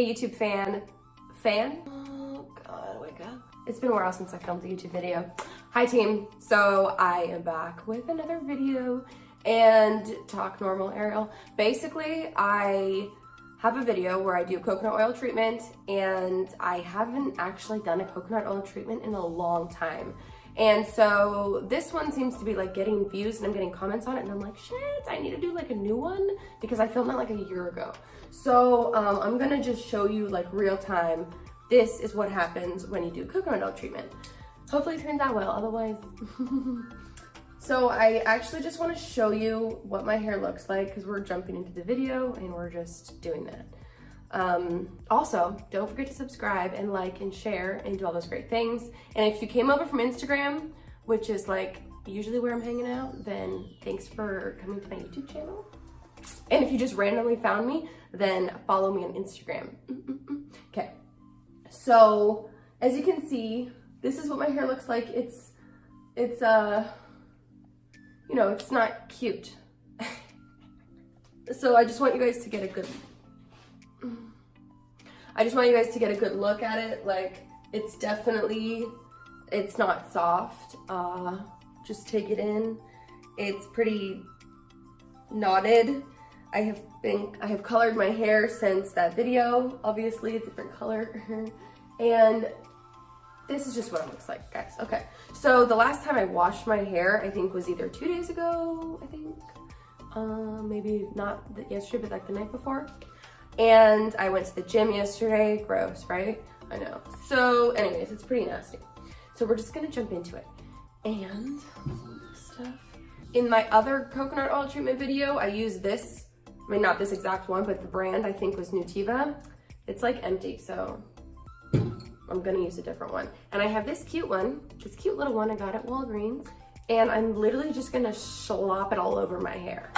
YouTube fan. Oh God, wake up. It's been a while since I filmed a YouTube video. Hi team, so I am back with another video and talk normal Ariel. Basically, I have a video where I do coconut oil treatment and I haven't actually done a coconut oil treatment in a long time. And so this one seems to be like getting views and I'm getting comments on it and I'm like, shit, I need to do like a new one because I filmed it like a year ago. So I'm gonna just show you like real time. This is what happens when you do coconut oil treatment. Hopefully it turns out well, otherwise. So I actually just wanna show you what my hair looks like because we're jumping into the video and we're just doing that. Also, don't forget to subscribe and like and share and do all those great things. And if you came over from Instagram, which is like usually where I'm hanging out, then thanks for coming to my YouTube channel. And if you just randomly found me, then follow me on Instagram. Okay, so as you can see, this is what my hair looks like. It's you know, it's not cute. So I just want you guys to get a good look at it. Like, it's definitely, it's not soft. Just take it in. It's pretty knotted. I have colored my hair since that video. Obviously, it's a different color. And this is just what it looks like, guys. Okay, so the last time I washed my hair, I think was either 2 days ago, I think. Maybe not yesterday, but like the night before. And I went to the gym yesterday. Gross, right? I know. So anyways, it's pretty nasty. So we're just gonna jump into it. And some stuff. In my other coconut oil treatment video, I used this. I mean, not this exact one, but the brand I think was Nutiva. It's like empty, so I'm gonna use a different one. And I have this cute one, this cute little one I got at Walgreens. And I'm literally just gonna slop it all over my hair.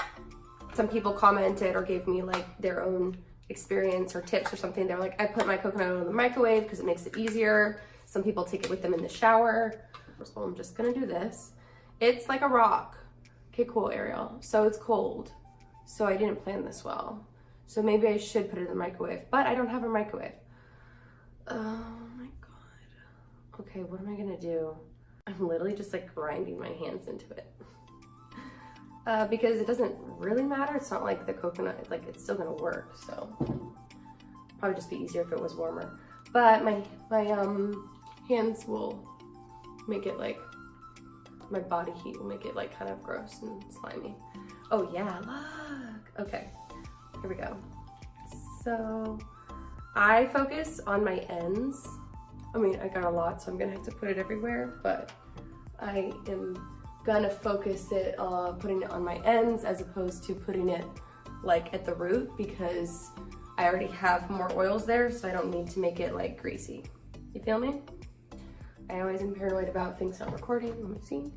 Some people commented or gave me like their own experience or tips or something. They're like, I put my coconut oil in the microwave because it makes it easier. Some people take it with them in the shower. So I'm just gonna do this. It's like a rock. Okay, cool, Ariel. So it's cold. So I didn't plan this well. So maybe I should put it in the microwave, but I don't have a microwave. Oh my God. Okay, what am I gonna do? I'm literally just like grinding my hands into it. Because it doesn't really matter. It's not like the coconut, like it's still gonna work. So probably just be easier if it was warmer. But my hands will make it like, my body heat will make it like kind of gross and slimy. Oh yeah, look. Okay, here we go. So I focus on my ends. I mean, I got a lot, so I'm gonna have to put it everywhere, but I am gonna focus it on putting it on my ends as opposed to putting it like at the root because I already have more oils there, so I don't need to make it like greasy. You feel me? I always am paranoid about things not recording. Let me see.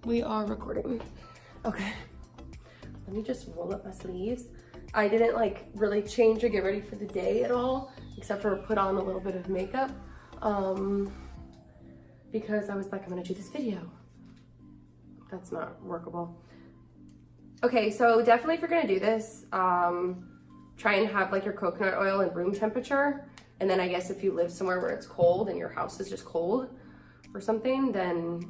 We are recording. Okay. Let me just roll up my sleeves. I didn't like really change or get ready for the day at all, except for put on a little bit of makeup. Because I was like, I'm gonna do this video. That's not workable. Okay, so definitely if you're gonna do this, try and have like your coconut oil in room temperature. And then I guess if you live somewhere where it's cold and your house is just cold or something, then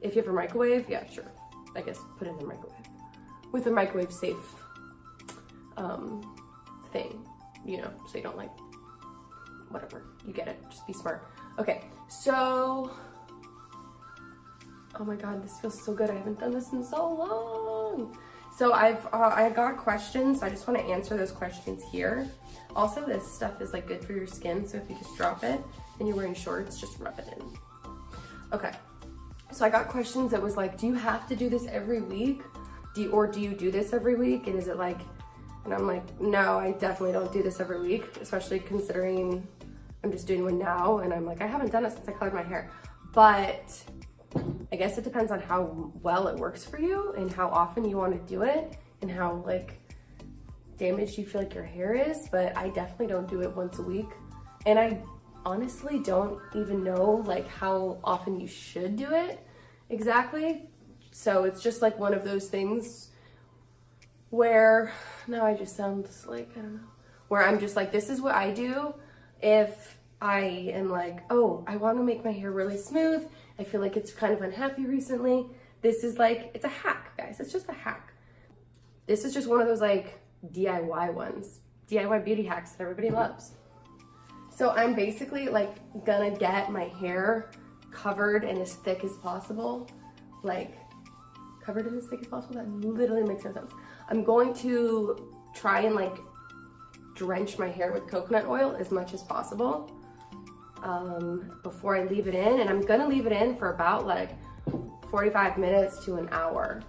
if you have a microwave, yeah, sure. I guess put it in the microwave. With a microwave safe thing, you know, so you don't like, whatever, you get it, just be smart. Okay, so, oh my God, this feels so good. I haven't done this in so long. So I got questions. I just want to answer those questions here. Also, this stuff is like good for your skin. So if you just drop it and you're wearing shorts, just rub it in. Okay. So I got questions that was like, do you have to do this every week? Or do you do this every week? And is it like, and I'm like, no, I definitely don't do this every week, especially considering I'm just doing one now. And I'm like, I haven't done it since I colored my hair. But I guess it depends on how well it works for you and how often you want to do it and how like damaged you feel like your hair is. But I definitely don't do it once a week. And I honestly don't even know like how often you should do it exactly. So it's just like one of those things where, now I just sound like, I don't know, where I'm just like, this is what I do if I am like, oh, I want to make my hair really smooth. I feel like it's kind of unhappy recently. This is like, it's a hack, guys. It's just a hack. This is just one of those like DIY ones, DIY beauty hacks that everybody loves. So I'm basically like gonna get my hair covered and as thick as possible. Like covered and as thick as possible, that literally makes no sense. I'm going to try and like drench my hair with coconut oil as much as possible before I leave it in. And I'm gonna leave it in for about like 45 minutes to an hour.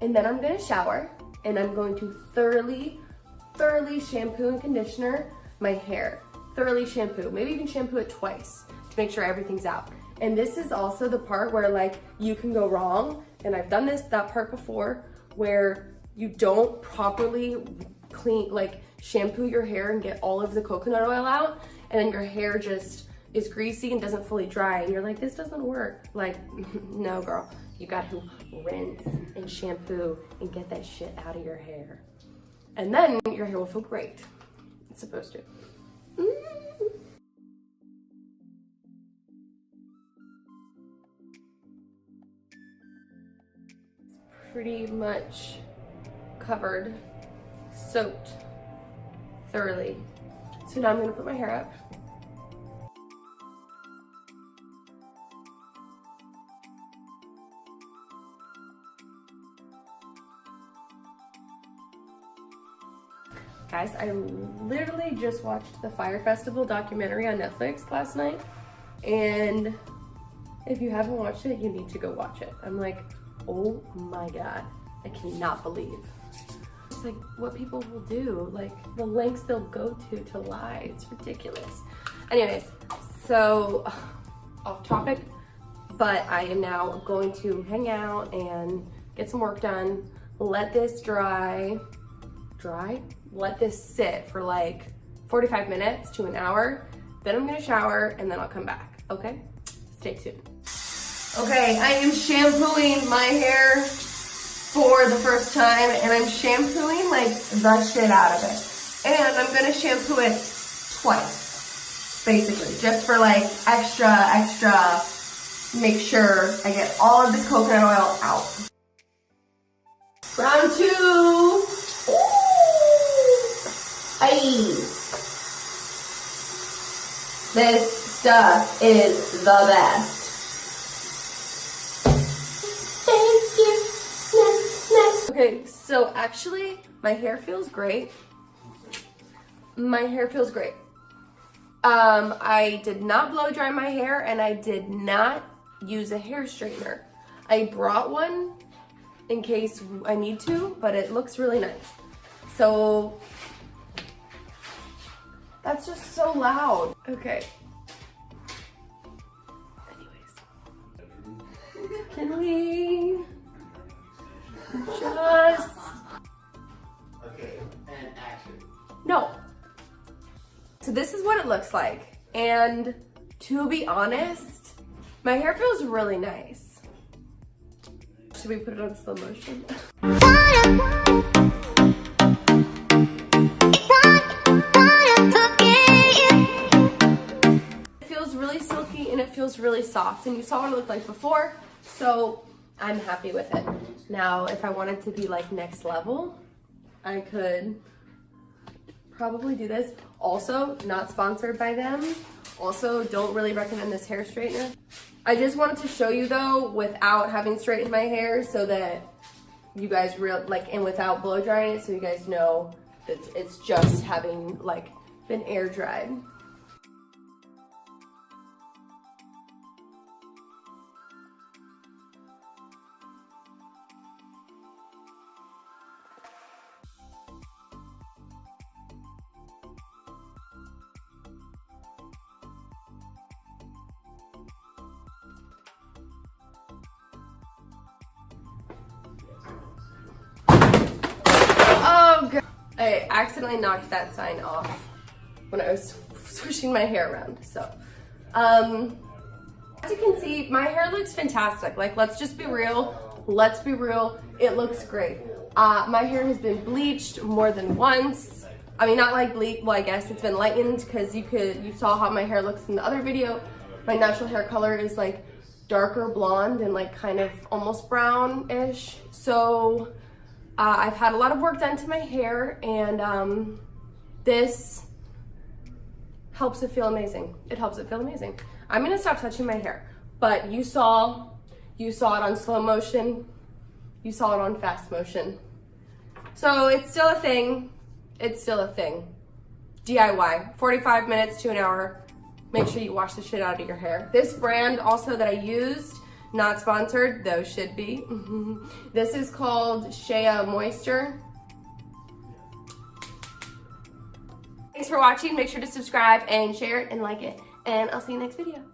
And then I'm gonna shower and I'm going to thoroughly shampoo and conditioner my hair. Thoroughly shampoo, maybe even shampoo it twice to make sure everything's out. And this is also the part where like you can go wrong. And I've done that part before, where you don't properly clean, like shampoo your hair and get all of the coconut oil out. And then your hair just is greasy and doesn't fully dry. And you're like, this doesn't work. Like, no girl, you got to rinse and shampoo and get that shit out of your hair. And then your hair will feel great. It's supposed to. Pretty much covered, soaked thoroughly. So now I'm gonna put my hair up. Guys, I literally just watched the Fire Festival documentary on Netflix last night, and if you haven't watched it, you need to go watch it. I'm like, oh my God, I cannot believe. It's like what people will do, like the lengths they'll go to lie. It's ridiculous. Anyways, so off topic, but I am now going to hang out and get some work done, let this let this sit for like 45 minutes to an hour. Then I'm gonna shower and then I'll come back, okay? Stay tuned. Okay, I am shampooing my hair for the first time, and I'm shampooing like the shit out of it. And I'm gonna shampoo it twice, basically, just for like extra, make sure I get all of this coconut oil out. Round two. Aye. This stuff is the best. Okay, so actually, my hair feels great. My hair feels great. I did not blow dry my hair, and I did not use a hair straightener. I brought one in case I need to, but it looks really nice. So, that's just so loud. Okay. Anyways. Can we just... Okay, and action. No. So this is what it looks like. And to be honest, my hair feels really nice. Should we put it on slow motion? It feels really silky and it feels really soft. And you saw what it looked like before. So I'm happy with it. Now, if I wanted to be like next level, I could probably do this. Also, not sponsored by them. Also, don't really recommend this hair straightener. I just wanted to show you though, without having straightened my hair, so that you guys and without blow drying it, so you guys know that it's just having like been air dried. Oh God. I accidentally knocked that sign off when I was swishing my hair around. So, as you can see, my hair looks fantastic. Like, let's just be real. Let's be real. It looks great. My hair has been bleached more than once. I mean, not like bleak, well, I guess it's been lightened because you saw how my hair looks in the other video. My natural hair color is like darker blonde and like kind of almost brown-ish. So I've had a lot of work done to my hair, and this helps it feel amazing. It helps it feel amazing. I'm gonna stop touching my hair, but you saw it on slow motion. You saw it on fast motion. So it's still a thing. It's still a thing. DIY, 45 minutes to an hour. Make sure you wash the shit out of your hair. This brand also that I used, not sponsored, though should be. This is called Shea Moisture. Thanks for watching. Make sure to subscribe and share it and like it. And I'll see you next video.